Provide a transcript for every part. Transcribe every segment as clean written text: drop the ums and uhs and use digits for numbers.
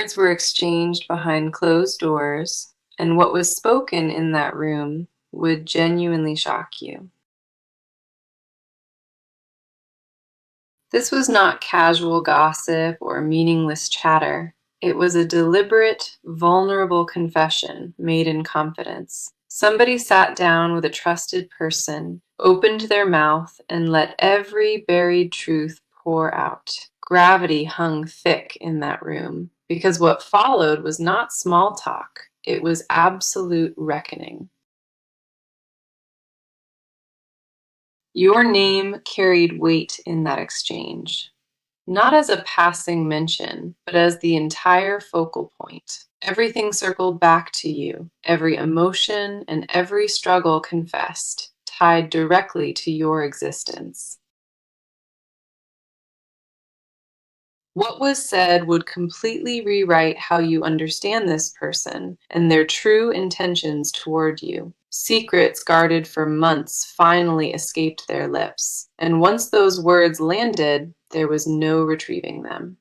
Words were exchanged behind closed doors, and what was spoken in that room would genuinely shock you. This was not casual gossip or meaningless chatter. It was a deliberate, vulnerable confession made in confidence. Somebody sat down with a trusted person, opened their mouth, and let every buried truth pour out. Gravity hung thick in that room because what followed was not small talk, it was absolute reckoning. Your name carried weight in that exchange. Not as a passing mention, but as the entire focal point. Everything circled back to you, every emotion and every struggle confessed, tied directly to your existence. What was said would completely rewrite how you understand this person and their true intentions toward you. Secrets guarded for months finally escaped their lips, and once those words landed, there was no retrieving them.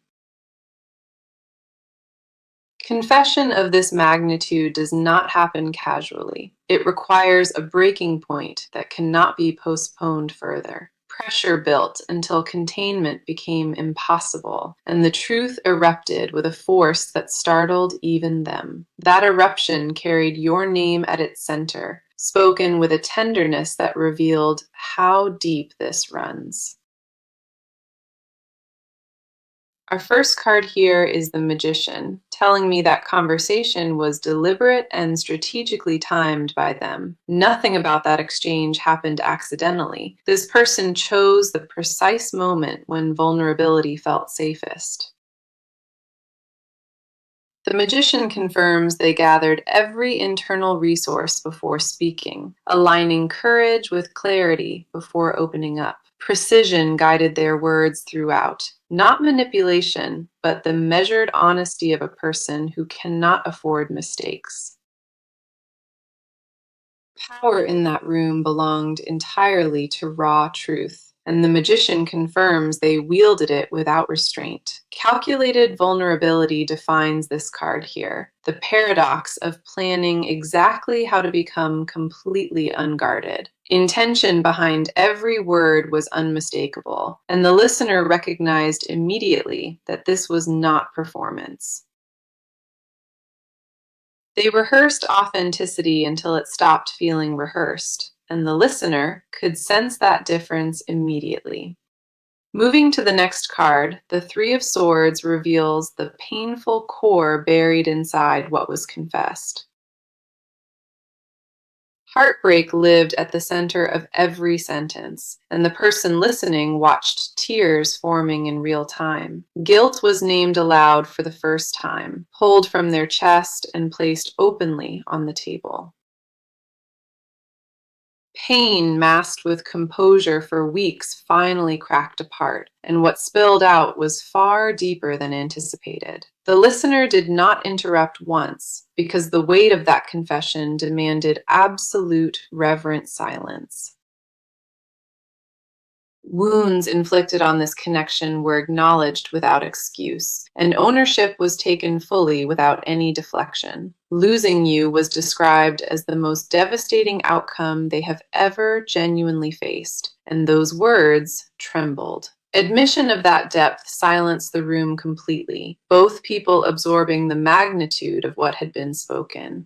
Confession of this magnitude does not happen casually. It requires a breaking point that cannot be postponed further. Pressure built until containment became impossible, and the truth erupted with a force that startled even them. That eruption carried your name at its center, spoken with a tenderness that revealed how deep this runs. Our first card here is the Magician, telling me that conversation was deliberate and strategically timed by them. Nothing about that exchange happened accidentally. This person chose the precise moment when vulnerability felt safest. The magician confirms they gathered every internal resource before speaking, aligning courage with clarity before opening up. Precision guided their words throughout, not manipulation, but the measured honesty of a person who cannot afford mistakes. Power in that room belonged entirely to raw truth, and the magician confirms they wielded it without restraint. Calculated vulnerability defines this card here, the paradox of planning exactly how to become completely unguarded. Intention behind every word was unmistakable, and the listener recognized immediately that this was not performance. They rehearsed authenticity until it stopped feeling rehearsed, and the listener could sense that difference immediately. Moving to the next card, the Three of Swords reveals the painful core buried inside what was confessed. Heartbreak lived at the center of every sentence, and the person listening watched tears forming in real time. Guilt was named aloud for the first time, pulled from their chest and placed openly on the table. Pain masked with composure for weeks finally cracked apart, and what spilled out was far deeper than anticipated. The listener did not interrupt once, because the weight of that confession demanded absolute, reverent silence. Wounds inflicted on this connection were acknowledged without excuse, and ownership was taken fully without any deflection. Losing you was described as the most devastating outcome they have ever genuinely faced, and those words trembled. Admission of that depth silenced the room completely, both people absorbing the magnitude of what had been spoken.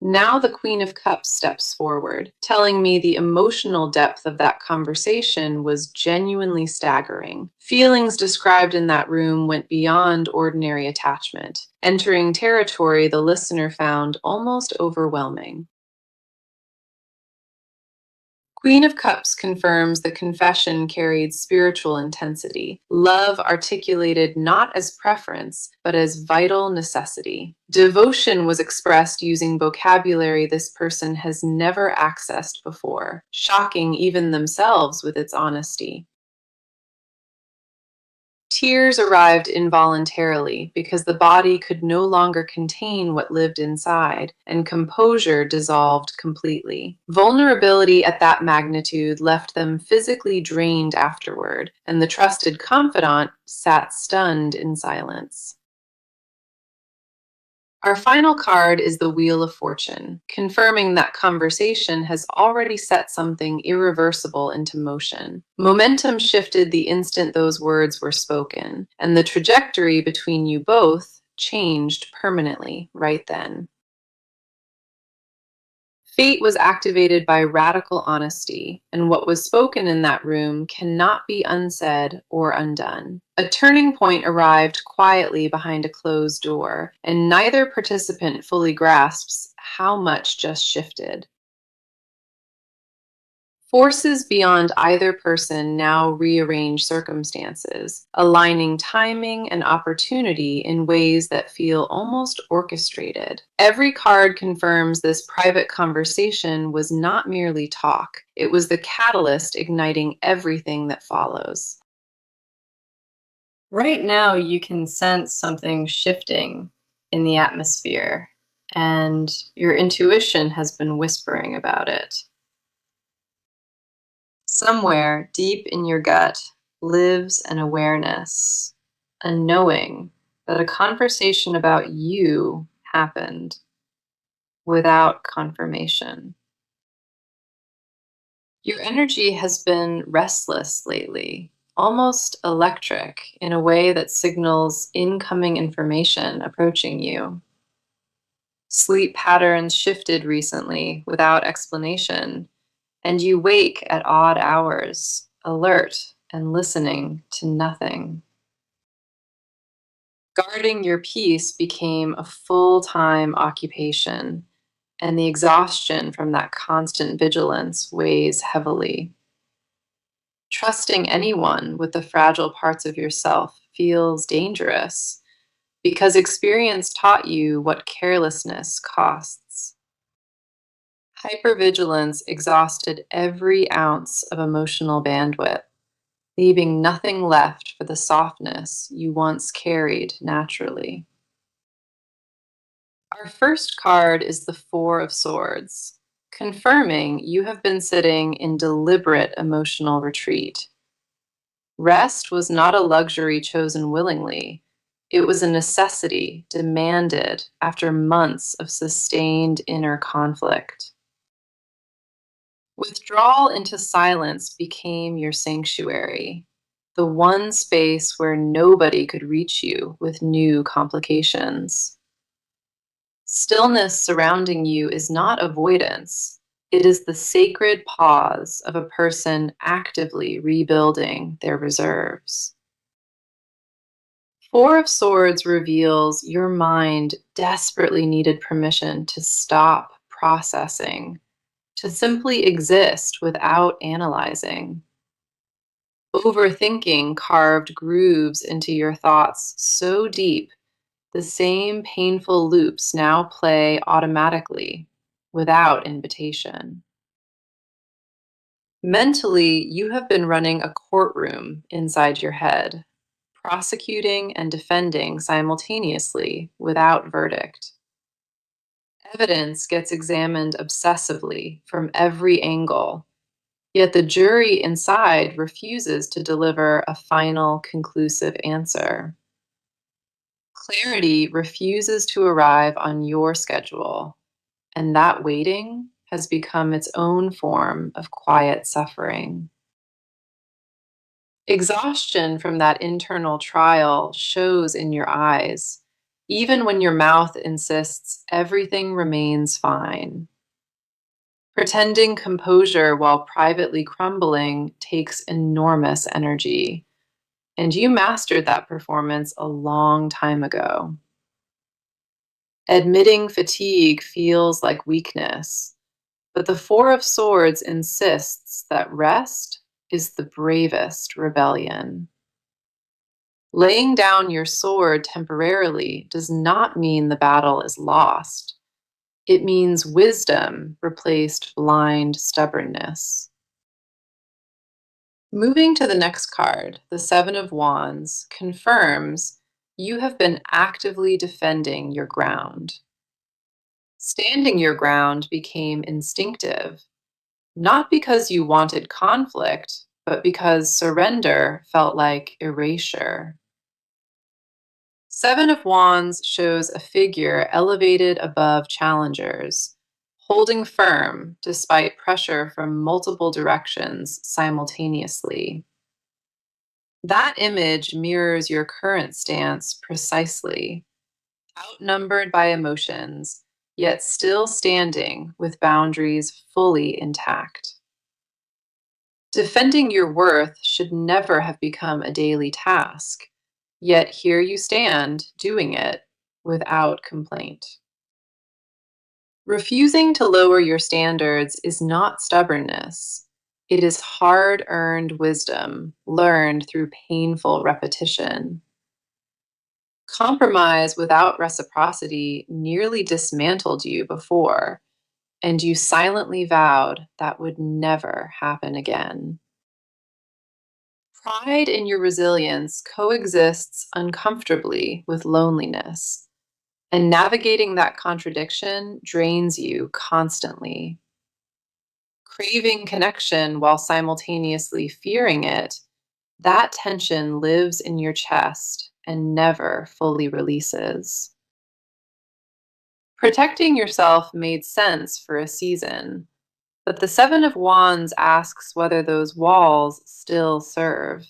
Now the Queen of Cups steps forward, telling me the emotional depth of that conversation was genuinely staggering. Feelings described in that room went beyond ordinary attachment, entering territory the listener found almost overwhelming. Queen of Cups confirms the confession carried spiritual intensity, love articulated not as preference, but as vital necessity. Devotion was expressed using vocabulary this person has never accessed before, shocking even themselves with its honesty. Tears arrived involuntarily because the body could no longer contain what lived inside, and composure dissolved completely. Vulnerability at that magnitude left them physically drained afterward, and the trusted confidant sat stunned in silence. Our final card is the Wheel of Fortune, confirming that conversation has already set something irreversible into motion. Momentum shifted the instant those words were spoken, and the trajectory between you both changed permanently right then. Fate was activated by radical honesty, and what was spoken in that room cannot be unsaid or undone. A turning point arrived quietly behind a closed door, and neither participant fully grasps how much just shifted. Forces beyond either person now rearrange circumstances, aligning timing and opportunity in ways that feel almost orchestrated. Every card confirms this private conversation was not merely talk, it was the catalyst igniting everything that follows. Right now, you can sense something shifting in the atmosphere, and your intuition has been whispering about it. Somewhere deep in your gut lives an awareness, a knowing that a conversation about you happened without confirmation. Your energy has been restless lately, almost electric in a way that signals incoming information approaching you. Sleep patterns shifted recently without explanation, and you wake at odd hours, alert and listening to nothing. Guarding your peace became a full-time occupation, and the exhaustion from that constant vigilance weighs heavily. Trusting anyone with the fragile parts of yourself feels dangerous because experience taught you what carelessness costs. Hypervigilance exhausted every ounce of emotional bandwidth, leaving nothing left for the softness you once carried naturally. Our first card is the Four of Swords, confirming you have been sitting in deliberate emotional retreat. Rest was not a luxury chosen willingly. It was a necessity demanded after months of sustained inner conflict. Withdrawal into silence became your sanctuary, the one space where nobody could reach you with new complications. Stillness surrounding you is not avoidance. It is the sacred pause of a person actively rebuilding their reserves. Four of Swords reveals your mind desperately needed permission to stop processing, to simply exist without analyzing. Overthinking carved grooves into your thoughts so deep, the same painful loops now play automatically, without invitation. Mentally, you have been running a courtroom inside your head, prosecuting and defending simultaneously without verdict. Evidence gets examined obsessively from every angle, yet the jury inside refuses to deliver a final, conclusive answer. Clarity refuses to arrive on your schedule, and that waiting has become its own form of quiet suffering. Exhaustion from that internal trial shows in your eyes, even when your mouth insists everything remains fine. Pretending composure while privately crumbling takes enormous energy, and you mastered that performance a long time ago. Admitting fatigue feels like weakness, but the Four of Swords insists that rest is the bravest rebellion. Laying down your sword temporarily does not mean the battle is lost. It means wisdom replaced blind stubbornness. Moving to the next card, the Seven of Wands confirms you have been actively defending your ground. Standing your ground became instinctive, not because you wanted conflict, but because surrender felt like erasure. Seven of Wands shows a figure elevated above challengers, holding firm despite pressure from multiple directions simultaneously. That image mirrors your current stance precisely, outnumbered by emotions, yet still standing with boundaries fully intact. Defending your worth should never have become a daily task, yet here you stand doing it without complaint. Refusing to lower your standards is not stubbornness. It is hard earned wisdom learned through painful repetition. Compromise without reciprocity nearly dismantled you before, and you silently vowed that would never happen again. Pride in your resilience coexists uncomfortably with loneliness, and navigating that contradiction drains you constantly. Craving connection while simultaneously fearing it, that tension lives in your chest and never fully releases. Protecting yourself made sense for a season, but the Seven of Wands asks whether those walls still serve.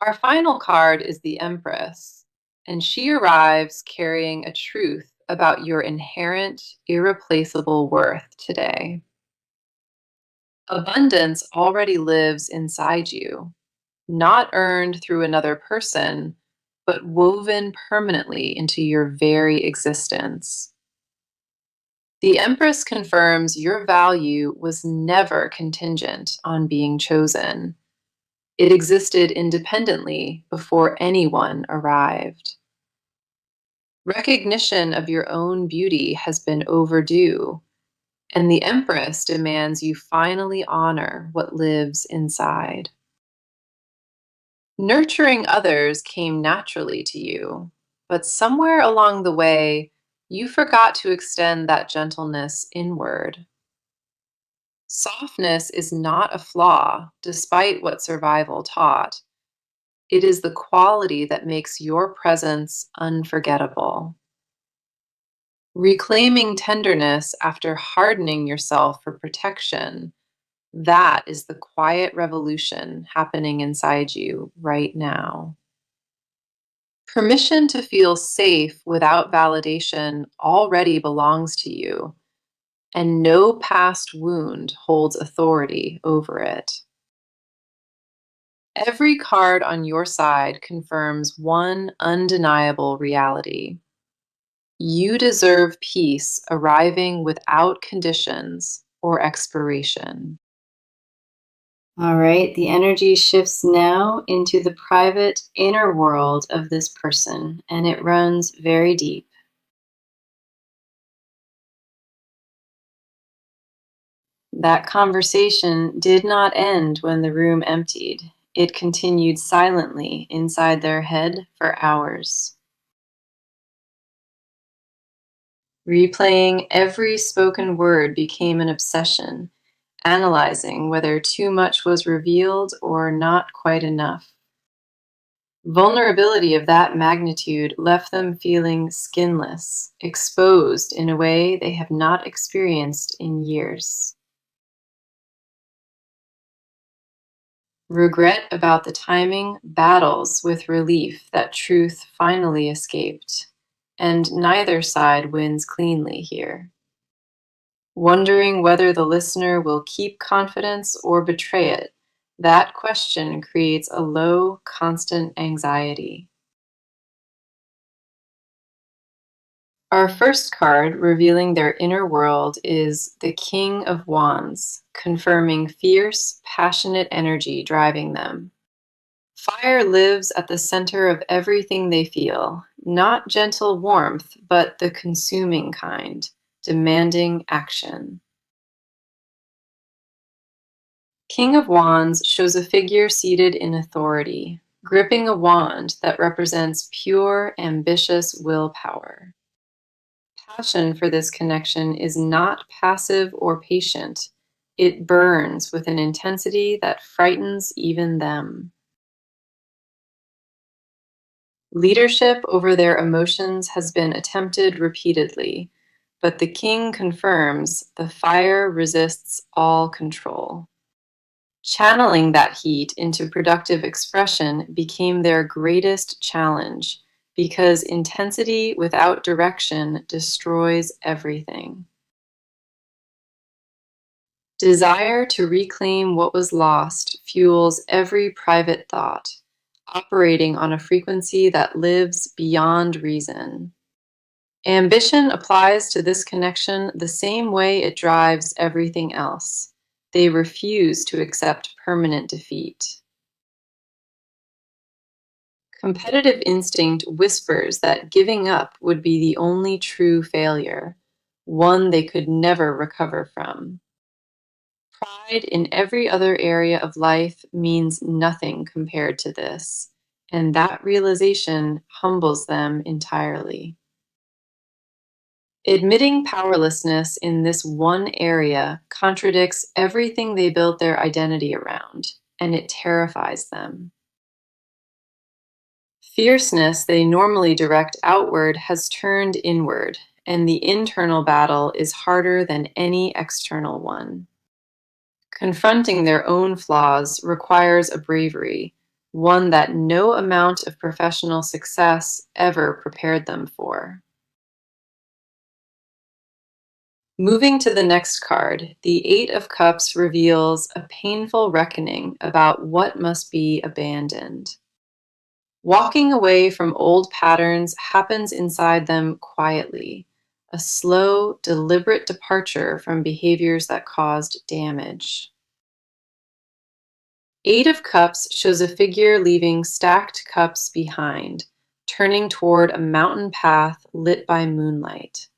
Our final card is the Empress, and she arrives carrying a truth about your inherent, irreplaceable worth today. Abundance already lives inside you, not earned through another person, but woven permanently into your very existence. The Empress confirms your value was never contingent on being chosen. It existed independently before anyone arrived. Recognition of your own beauty has been overdue, and the Empress demands you finally honor what lives inside. Nurturing others came naturally to you, but somewhere along the way, you forgot to extend that gentleness inward. Softness is not a flaw, despite what survival taught. It is the quality that makes your presence unforgettable. Reclaiming tenderness after hardening yourself for protection, that is the quiet revolution happening inside you right now. Permission to feel safe without validation already belongs to you, and no past wound holds authority over it. Every card on your side confirms one undeniable reality. You deserve peace arriving without conditions or expiration. All right, the energy shifts now into the private inner world of this person, and it runs very deep. That conversation did not end when the room emptied. It continued silently inside their head for hours. Replaying every spoken word became an obsession, analyzing whether too much was revealed or not quite enough. Vulnerability of that magnitude left them feeling skinless, exposed in a way they have not experienced in years. Regret about the timing battles with relief that truth finally escaped, and neither side wins cleanly here. Wondering whether the listener will keep confidence or betray it, that question creates a low, constant anxiety. Our first card revealing their inner world is the King of Wands, confirming fierce, passionate energy driving them. Fire lives at the center of everything they feel, not gentle warmth, but the consuming kind, demanding action. King of Wands shows a figure seated in authority, gripping a wand that represents pure, ambitious willpower. Passion for this connection is not passive or patient. It burns with an intensity that frightens even them. Leadership over their emotions has been attempted repeatedly, but the king confirms the fire resists all control. Channeling that heat into productive expression became their greatest challenge because intensity without direction destroys everything. Desire to reclaim what was lost fuels every private thought, operating on a frequency that lives beyond reason. Ambition applies to this connection the same way it drives everything else. They refuse to accept permanent defeat. Competitive instinct whispers that giving up would be the only true failure, one they could never recover from. Pride in every other area of life means nothing compared to this, and that realization humbles them entirely. Admitting powerlessness in this one area contradicts everything they built their identity around, and it terrifies them. Fierceness they normally direct outward has turned inward, and the internal battle is harder than any external one. Confronting their own flaws requires a bravery, one that no amount of professional success ever prepared them for. Moving to the next card, the Eight of Cups reveals a painful reckoning about what must be abandoned. Walking away from old patterns happens inside them quietly, a slow, deliberate departure from behaviors that caused damage. Eight of Cups shows a figure leaving stacked cups behind, turning toward a mountain path lit by moonlight.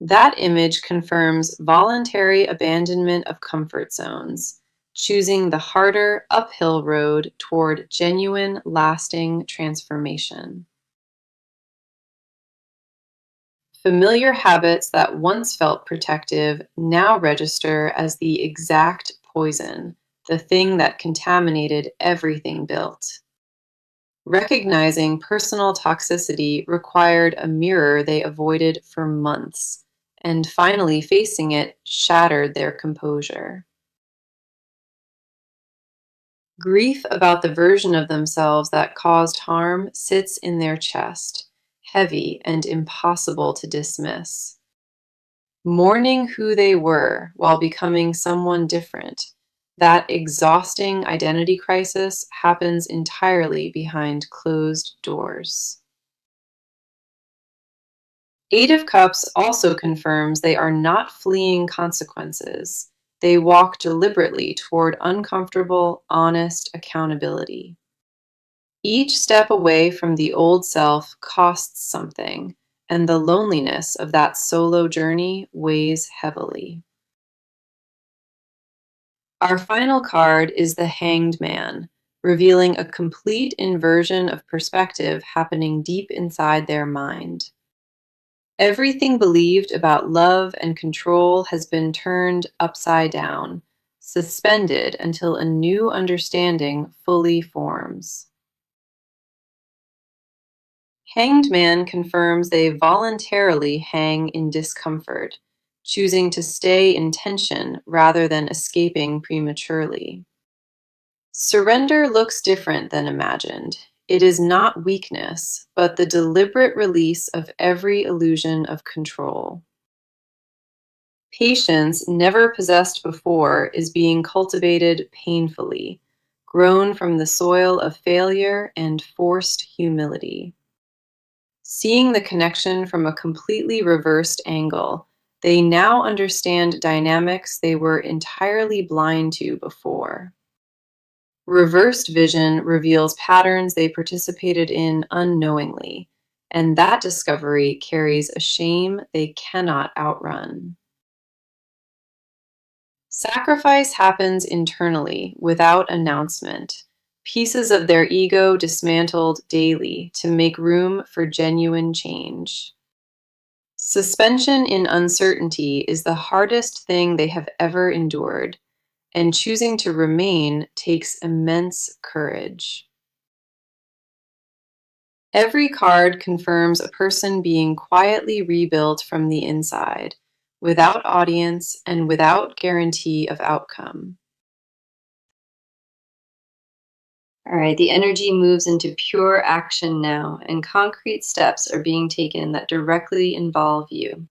That image confirms voluntary abandonment of comfort zones, choosing the harder uphill road toward genuine, lasting transformation. Familiar habits that once felt protective now register as the exact poison, the thing that contaminated everything built. Recognizing personal toxicity required a mirror they avoided for months, and finally facing it shattered their composure. Grief about the version of themselves that caused harm sits in their chest, heavy and impossible to dismiss. Mourning who they were while becoming someone different, that exhausting identity crisis happens entirely behind closed doors. Eight of Cups also confirms they are not fleeing consequences. They walk deliberately toward uncomfortable, honest accountability. Each step away from the old self costs something, and the loneliness of that solo journey weighs heavily. Our final card is the Hanged Man, revealing a complete inversion of perspective happening deep inside their mind. Everything believed about love and control has been turned upside down, suspended until a new understanding fully forms. Hanged Man confirms they voluntarily hang in discomfort, choosing to stay in tension rather than escaping prematurely. Surrender looks different than imagined. It is not weakness, but the deliberate release of every illusion of control. Patience, never possessed before, is being cultivated painfully, grown from the soil of failure and forced humility. Seeing the connection from a completely reversed angle, they now understand dynamics they were entirely blind to before. Reversed vision reveals patterns they participated in unknowingly, and that discovery carries a shame they cannot outrun. Sacrifice happens internally without announcement. Pieces of their ego dismantled daily to make room for genuine change. Suspension in uncertainty is the hardest thing they have ever endured, and choosing to remain takes immense courage. Every card confirms a person being quietly rebuilt from the inside, without audience and without guarantee of outcome. All right, the energy moves into pure action now, and concrete steps are being taken that directly involve you.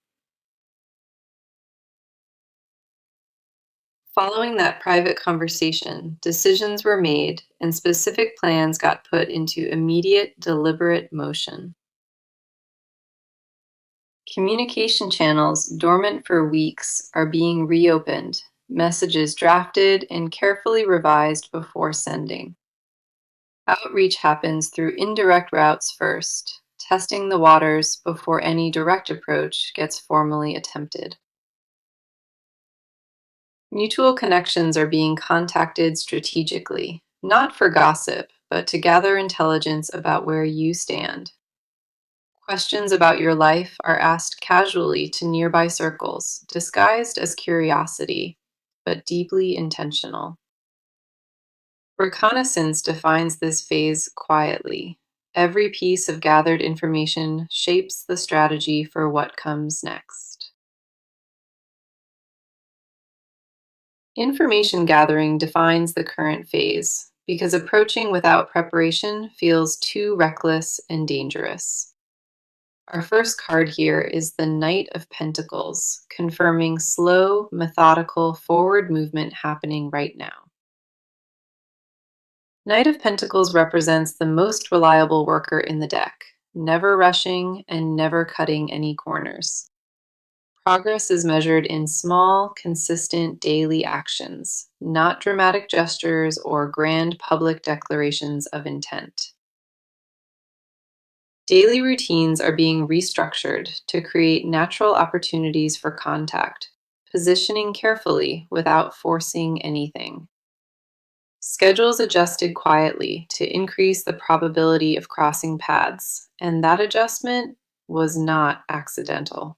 Following that private conversation, decisions were made and specific plans got put into immediate, deliberate motion. Communication channels dormant for weeks are being reopened, messages drafted and carefully revised before sending. Outreach happens through indirect routes first, testing the waters before any direct approach gets formally attempted. Mutual connections are being contacted strategically, not for gossip, but to gather intelligence about where you stand. Questions about your life are asked casually to nearby circles, disguised as curiosity, but deeply intentional. Reconnaissance defines this phase quietly. Every piece of gathered information shapes the strategy for what comes next. Information gathering defines the current phase because approaching without preparation feels too reckless and dangerous. Our first card here is the Knight of Pentacles, confirming slow, methodical forward movement happening right now. Knight of Pentacles represents the most reliable worker in the deck, never rushing and never cutting any corners. Progress is measured in small, consistent daily actions, not dramatic gestures or grand public declarations of intent. Daily routines are being restructured to create natural opportunities for contact, positioning carefully without forcing anything. Schedules adjusted quietly to increase the probability of crossing paths, and that adjustment was not accidental.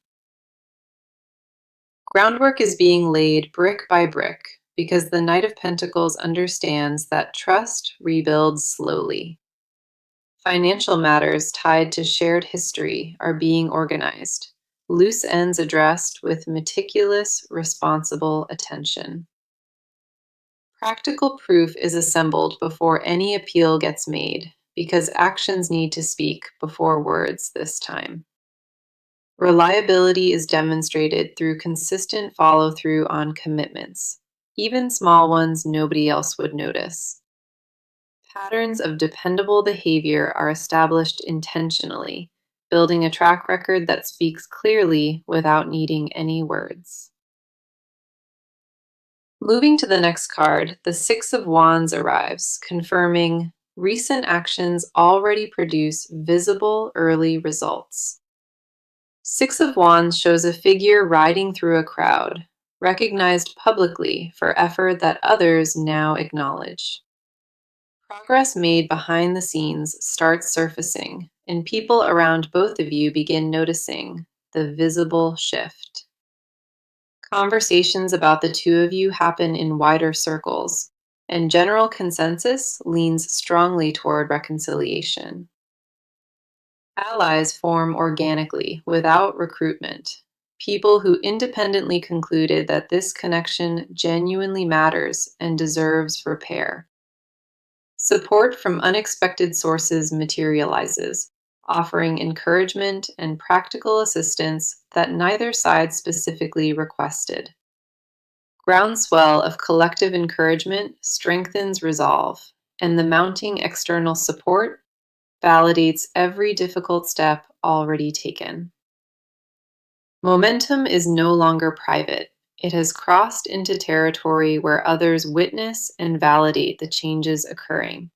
Groundwork is being laid brick by brick because the Knight of Pentacles understands that trust rebuilds slowly. Financial matters tied to shared history are being organized, loose ends addressed with meticulous, responsible attention. Practical proof is assembled before any appeal gets made because actions need to speak before words this time. Reliability is demonstrated through consistent follow through on commitments, even small ones nobody else would notice. Patterns of dependable behavior are established intentionally, building a track record that speaks clearly without needing any words. Moving to the next card, the Six of Wands arrives, confirming recent actions already produce visible early results. Six of Wands shows a figure riding through a crowd, recognized publicly for effort that others now acknowledge. Progress made behind the scenes starts surfacing, and people around both of you begin noticing the visible shift. Conversations about the two of you happen in wider circles, and general consensus leans strongly toward reconciliation. Allies form organically without recruitment. People who independently concluded that this connection genuinely matters and deserves repair. Support from unexpected sources materializes, offering encouragement and practical assistance that neither side specifically requested. Groundswell of collective encouragement strengthens resolve, and the mounting external support validates every difficult step already taken. Momentum is no longer private. It has crossed into territory where others witness and validate the changes occurring.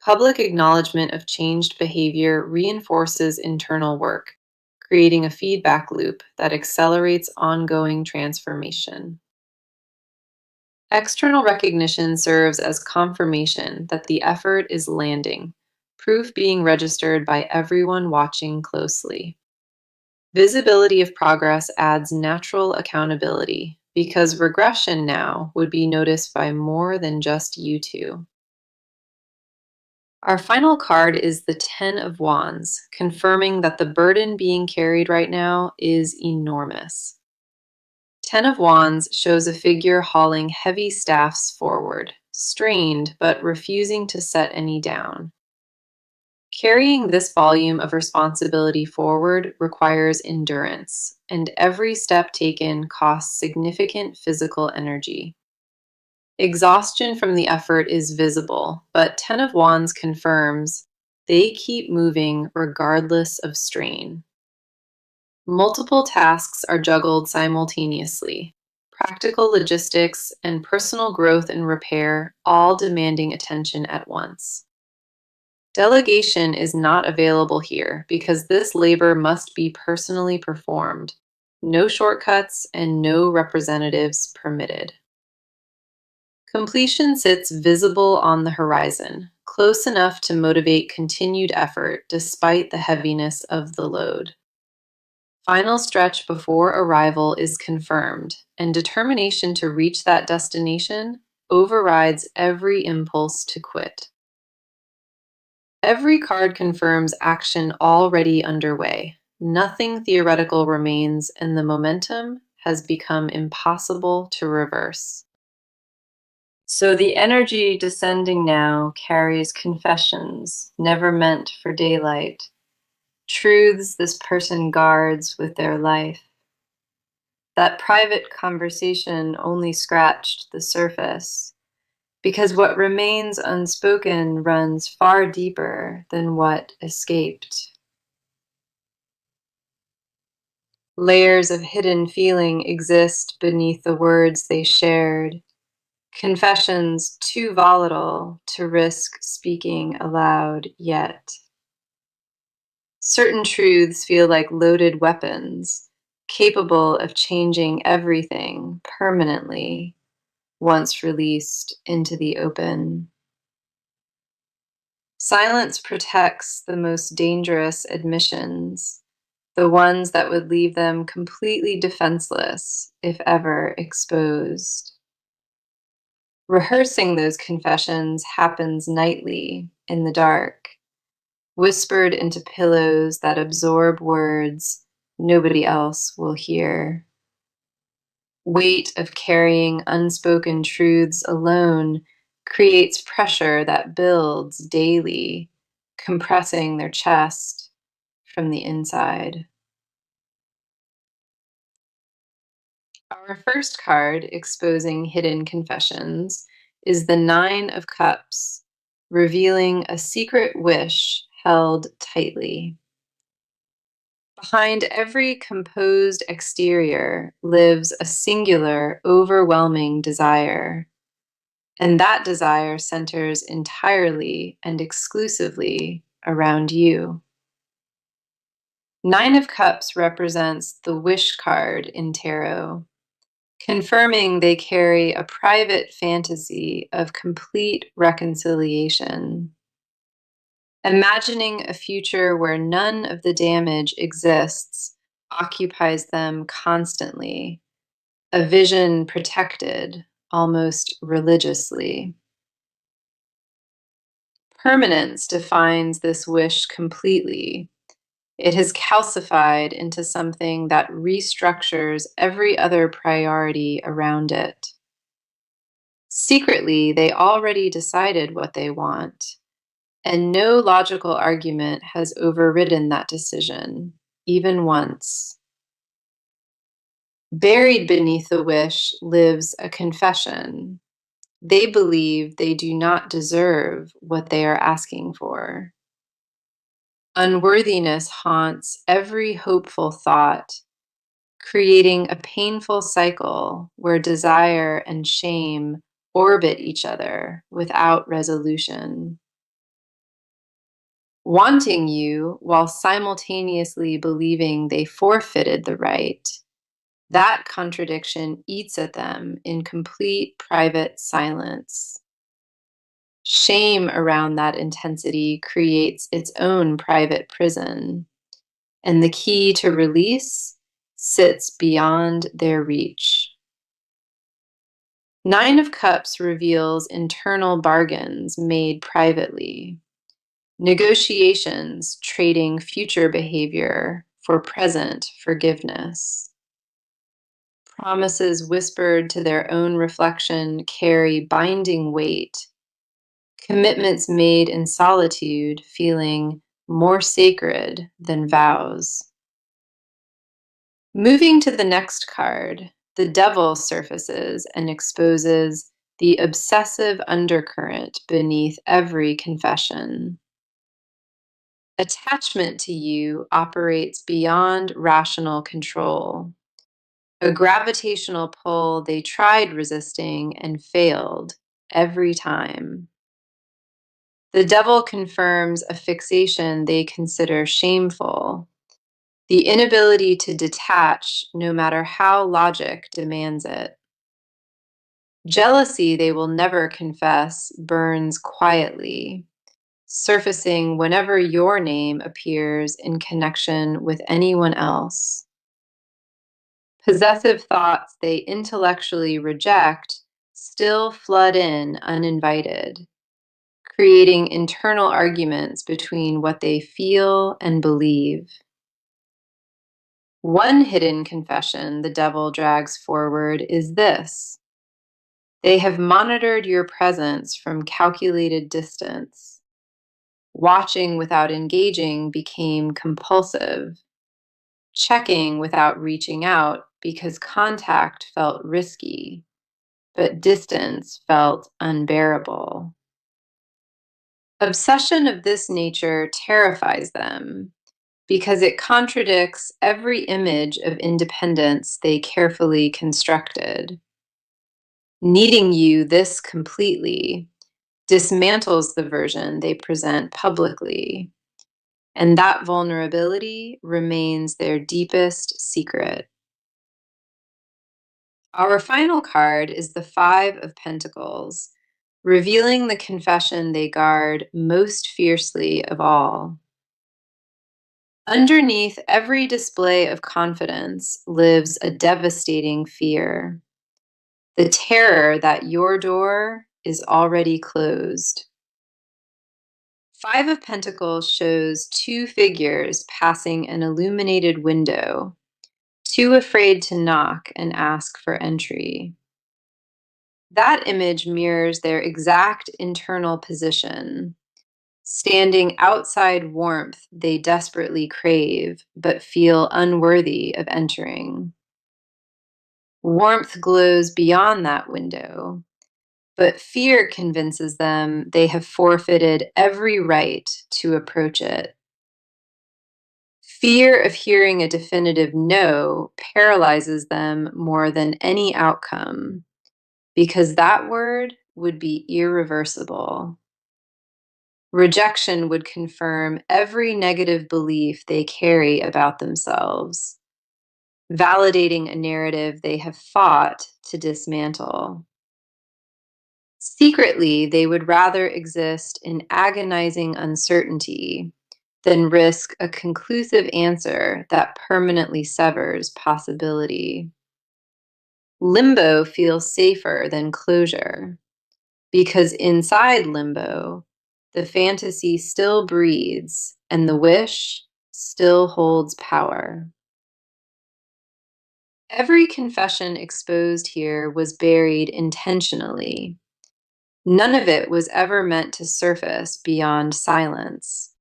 Public acknowledgement of changed behavior reinforces internal work, creating a feedback loop that accelerates ongoing transformation. External recognition serves as confirmation that the effort is landing, proof being registered by everyone watching closely. Visibility of progress adds natural accountability because regression now would be noticed by more than just you two. Our final card is the Ten of Wands, confirming that the burden being carried right now is enormous. Ten of Wands shows a figure hauling heavy staffs forward, strained but refusing to set any down. Carrying this volume of responsibility forward requires endurance, and every step taken costs significant physical energy. Exhaustion from the effort is visible, but Ten of Wands confirms they keep moving regardless of strain. Multiple tasks are juggled simultaneously. Practical logistics and personal growth and repair, all demanding attention at once. Delegation is not available here because this labor must be personally performed. No shortcuts and no representatives permitted. Completion sits visible on the horizon, close enough to motivate continued effort despite the heaviness of the load. Final stretch before arrival is confirmed, and determination to reach that destination overrides every impulse to quit. Every card confirms action already underway. Nothing theoretical remains, and the momentum has become impossible to reverse. So the energy descending now carries confessions never meant for daylight, truths this person guards with their life. That private conversation only scratched the surface, because what remains unspoken runs far deeper than what escaped. Layers of hidden feeling exist beneath the words they shared, confessions too volatile to risk speaking aloud yet. Certain truths feel like loaded weapons, capable of changing everything permanently once released into the open. Silence protects the most dangerous admissions, the ones that would leave them completely defenseless if ever exposed. Rehearsing those confessions happens nightly in the dark, whispered into pillows that absorb words nobody else will hear. Weight of carrying unspoken truths alone creates pressure that builds daily, compressing their chest from the inside. Our first card exposing hidden confessions is the Nine of Cups, revealing a secret wish held tightly. Behind every composed exterior lives a singular, overwhelming desire, and that desire centers entirely and exclusively around you. Nine of Cups represents the wish card in tarot, confirming they carry a private fantasy of complete reconciliation. Imagining a future where none of the damage exists occupies them constantly, a vision protected almost religiously. Permanence defines this wish completely. It has calcified into something that restructures every other priority around it. Secretly, they already decided what they want, and no logical argument has overridden that decision, even once. Buried beneath the wish lives a confession. They believe they do not deserve what they are asking for. Unworthiness haunts every hopeful thought, creating a painful cycle where desire and shame orbit each other without resolution. Wanting you while simultaneously believing they forfeited the right, That contradiction eats at them in complete private silence. Shame around that intensity creates its own private prison, and the key to release sits beyond their reach. Nine of Cups reveals internal bargains made privately, negotiations trading future behavior for present forgiveness. Promises whispered to their own reflection carry binding weight. Commitments made in solitude feeling more sacred than vows. Moving to the next card, the Devil surfaces and exposes the obsessive undercurrent beneath every confession. Attachment to you operates beyond rational control, a gravitational pull they tried resisting and failed every time. The Devil confirms a fixation they consider shameful, the inability to detach no matter how logic demands it. Jealousy, they will never confess, burns quietly, surfacing whenever your name appears in connection with anyone else. Possessive thoughts they intellectually reject still flood in uninvited, creating internal arguments between what they feel and believe. One hidden confession the Devil drags forward is this: they have monitored your presence from calculated distance. Watching without engaging became compulsive. Checking without reaching out because contact felt risky, but distance felt unbearable. Obsession of this nature terrifies them because it contradicts every image of independence they carefully constructed. Needing you this completely dismantles the version they present publicly, and that vulnerability remains their deepest secret. Our final card is the Five of Pentacles, revealing the confession they guard most fiercely of all. Underneath every display of confidence lives a devastating fear, the terror that your door is already closed. Five of Pentacles shows two figures passing an illuminated window, too afraid to knock and ask for entry. That image mirrors their exact internal position, standing outside warmth they desperately crave but feel unworthy of entering. Warmth glows beyond that window, but fear convinces them they have forfeited every right to approach it. Fear of hearing a definitive no paralyzes them more than any outcome, because that word would be irreversible. Rejection would confirm every negative belief they carry about themselves, validating a narrative they have fought to dismantle. Secretly, they would rather exist in agonizing uncertainty than risk a conclusive answer that permanently severs possibility. Limbo feels safer than closure, because inside limbo, the fantasy still breathes and the wish still holds power. Every confession exposed here was buried intentionally. None of it was ever meant to surface beyond silence.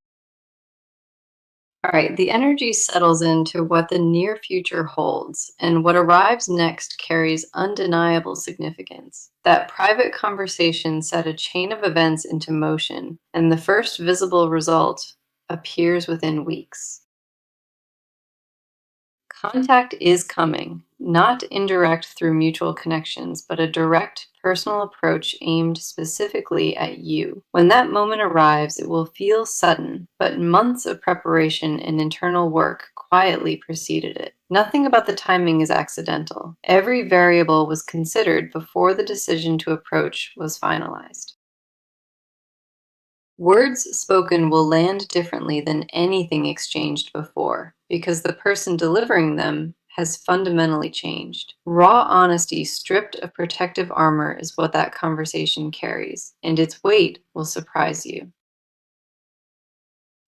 All right, the energy settles into what the near future holds, and what arrives next carries undeniable significance. That private conversation set a chain of events into motion, and the first visible result appears within weeks. Contact is coming, not indirect through mutual connections, but a direct personal approach aimed specifically at you. When that moment arrives, it will feel sudden, but months of preparation and internal work quietly preceded it. Nothing about the timing is accidental. Every variable was considered before the decision to approach was finalized. Words spoken will land differently than anything exchanged before, because the person delivering them has fundamentally changed. Raw honesty stripped of protective armor is what that conversation carries, and its weight will surprise you.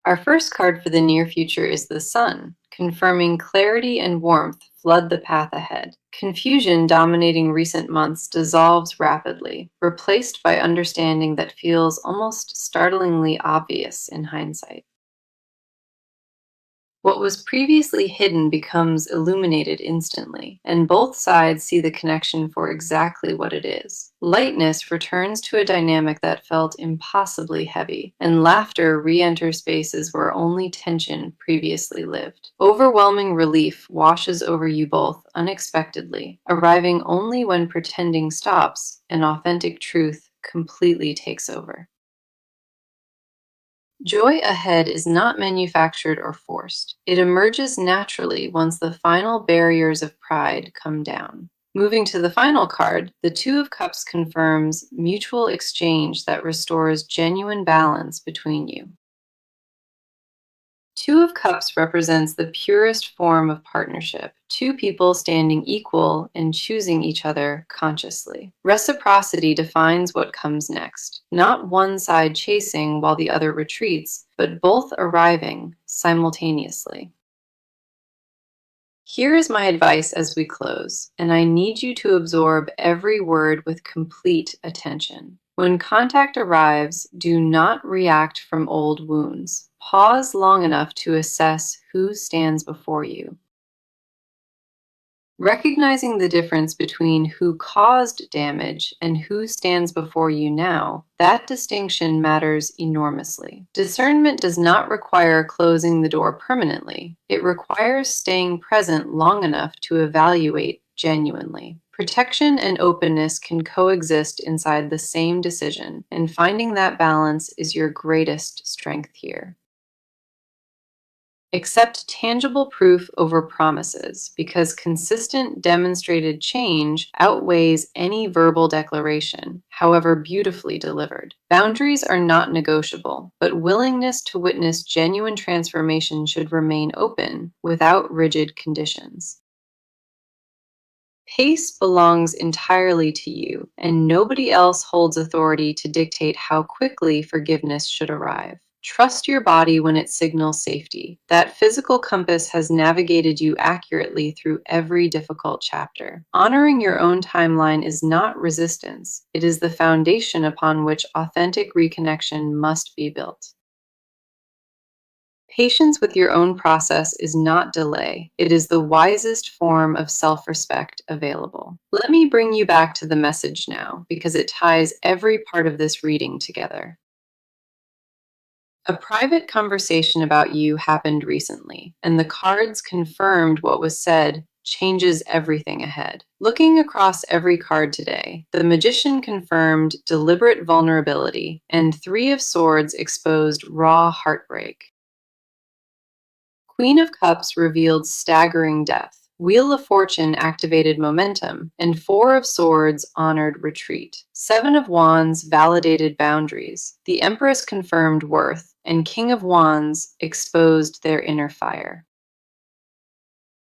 Our first card for the near future is the Sun, confirming clarity and warmth flood the path ahead. Confusion dominating recent months dissolves rapidly, replaced by understanding that feels almost startlingly obvious in hindsight. What was previously hidden becomes illuminated instantly, and both sides see the connection for exactly what it is. Lightness returns to a dynamic that felt impossibly heavy, and laughter re-enters spaces where only tension previously lived. Overwhelming relief washes over you both unexpectedly, arriving only when pretending stops and authentic truth completely takes over. Joy ahead is not manufactured or forced. It emerges naturally once the final barriers of pride come down. Moving to the final card, the Two of Cups confirms mutual exchange that restores genuine balance between you. Two of Cups represents the purest form of partnership, two people standing equal and choosing each other consciously. Reciprocity defines what comes next, not one side chasing while the other retreats, but both arriving simultaneously. Here is my advice as we close, and I need you to absorb every word with complete attention. When contact arrives, do not react from old wounds. Pause long enough to assess who stands before you. Recognizing the difference between who caused damage and who stands before you now, that distinction matters enormously. Discernment does not require closing the door permanently. It requires staying present long enough to evaluate genuinely. Protection and openness can coexist inside the same decision, and finding that balance is your greatest strength here. Accept tangible proof over promises because consistent demonstrated change outweighs any verbal declaration, however beautifully delivered. Boundaries are not negotiable, but willingness to witness genuine transformation should remain open without rigid conditions. Pace belongs entirely to you, and nobody else holds authority to dictate how quickly forgiveness should arrive. Trust your body when it signals safety. That physical compass has navigated you accurately through every difficult chapter. Honoring your own timeline is not resistance, it is the foundation upon which authentic reconnection must be built. Patience with your own process is not delay. It is the wisest form of self-respect available. Let me bring you back to the message now, because it ties every part of this reading together. A private conversation about you happened recently, and the cards confirmed what was said changes everything ahead. Looking across every card today, the Magician confirmed deliberate vulnerability, and Three of Swords exposed raw heartbreak. Queen of Cups revealed staggering depth. Wheel of Fortune activated momentum, and Four of Swords honored retreat. Seven of Wands validated boundaries. The Empress confirmed worth, and King of Wands exposed their inner fire.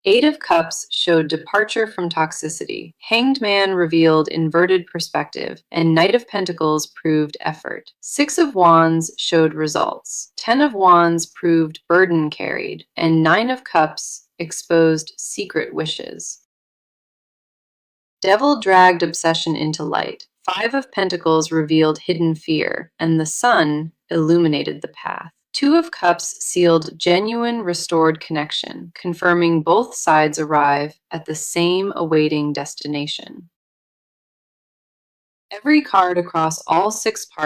Eight of Cups showed departure from toxicity. Hanged Man revealed inverted perspective, and Knight of Pentacles proved effort. Six of Wands showed results. Ten of Wands proved burden carried, and Nine of Cups exposed secret wishes. Devil dragged obsession into light. Five of Pentacles revealed hidden fear, and the Sun illuminated the path. Two of Cups sealed genuine restored connection, confirming both sides arrive at the same awaiting destination. Every card across all six parts